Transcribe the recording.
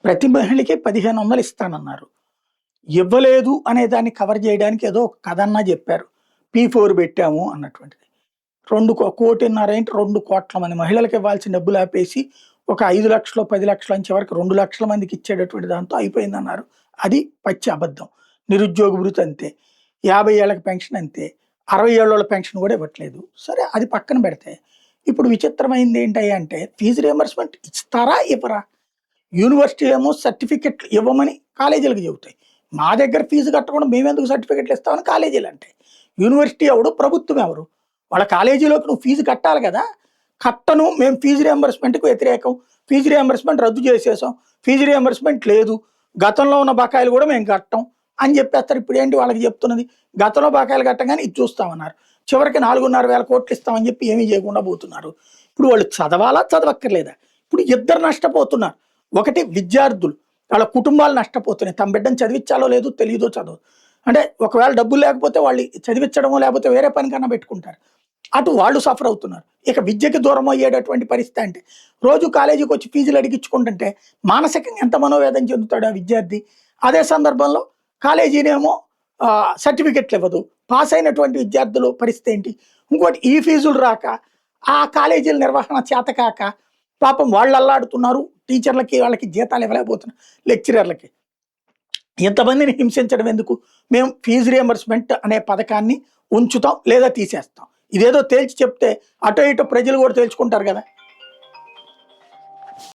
ప్రతి మహిళకి 1500 ఇస్తానన్నారు. ఇవ్వలేదు అనే దాన్ని కవర్ చేయడానికి ఏదో ఒక కథన్నా చెప్పారు. P4 పెట్టాము అన్నటువంటిది. 1,5,00,00,000 ఏంటి 2,00,00,000 మంది మహిళలకు ఇవ్వాల్సిన డబ్బులు ఆపేసి ఒక 5,00,000 10,00,000 అని చివరికి 2,00,000 మందికి ఇచ్చేటటువంటి దాంతో అయిపోయిందన్నారు. అది పచ్చి అబద్ధం. నిరుద్యోగ భృతి అంతే. 50 ఏళ్లకి పెన్షన్ అంతే. 60 ఏళ్లోళ్ళ పెన్షన్ కూడా ఇవ్వట్లేదు. సరే అది పక్కన పెడితే ఇప్పుడు విచిత్రమైంది ఏంటయ్యా అంటే ఫీజు రియంబర్స్‌మెంట్ ఇస్తారా? ఇవ్వరా? యూనివర్సిటీ ఏమో సర్టిఫికెట్లు ఇవ్వమని కాలేజీలకు చెబుతాయి. మా దగ్గర ఫీజు కట్టకుండా మేమెందుకు సర్టిఫికెట్లు ఇస్తామని కాలేజీలు అంటాయి. యూనివర్సిటీ ఎవడు? ప్రభుత్వం ఎవరు? వాళ్ళ కాలేజీలోకి నువ్వు ఫీజు కట్టాలి కదా! కట్టను మేము ఫీజు రియంబర్స్‌మెంట్‌కి వ్యతిరేకం. ఫీజు రియంబర్స్‌మెంట్ రద్దు చేసేసాం. ఫీజు రియంబర్స్‌మెంట్ లేదు. గతంలో ఉన్న బకాయిలు కూడా మేము కట్టం అని చెప్పేస్తారు. ఇప్పుడేంటి వాళ్ళకి చెప్తున్నది? గతంలో బకాయిలు కట్టంగానే ఇది చూస్తామన్నారు. చివరికి 4,500,000 కోట్లు ఇస్తామని చెప్పి ఏమీ చేయకుండా పోతున్నారు. ఇప్పుడు వాళ్ళు చదవాలా? చదవక్కర్లేదా? ఇప్పుడు ఇద్దరు నష్టపోతున్నారు. ఒకటి విద్యార్థులు. వాళ్ళ కుటుంబాలు నష్టపోతున్నాయి. తమ బిడ్డను చదివించాలో లేదో తెలీదో చదవదు. అంటే ఒకవేళ డబ్బులు లేకపోతే వాళ్ళు చదివించడమో లేకపోతే వేరే పనికన్నా పెట్టుకుంటారు. అటు వాళ్ళు సఫర్ అవుతున్నారు. ఇక విద్యకి దూరం అయ్యేటటువంటి పరిస్థితి అంటే రోజు కాలేజీకి వచ్చి ఫీజులు అడిగించుకుంటుంటే మానసికంగా ఎంత మనోవేదన చెందుతాడు ఆ విద్యార్థి. అదే సందర్భంలో కాలేజీనేమో సర్టిఫికెట్లు ఇవ్వదు. పాస్ అయినటువంటి విద్యార్థులు పరిస్థితి ఏంటి? ఇంకోటి ఈ ఫీజులు రాక ఆ కాలేజీల నిర్వహణ చేతకాక పాపం వాళ్ళు అల్లాడుతున్నారు. టీచర్లకి వాళ్ళకి జీతాలు ఇవ్వలేకపోతున్నారు. లెక్చరర్లకి ఇంతమందిని హింసించడం ఎందుకు? మేము ఫీజు రియంబర్స్‌మెంట్ అనే పథకాన్ని ఉంచుతాం లేదా తీసేస్తాం. ఇదేదో తేల్చి చెప్తే అటో ఇటో ప్రజలు కూడా తేల్చుకుంటారు కదా!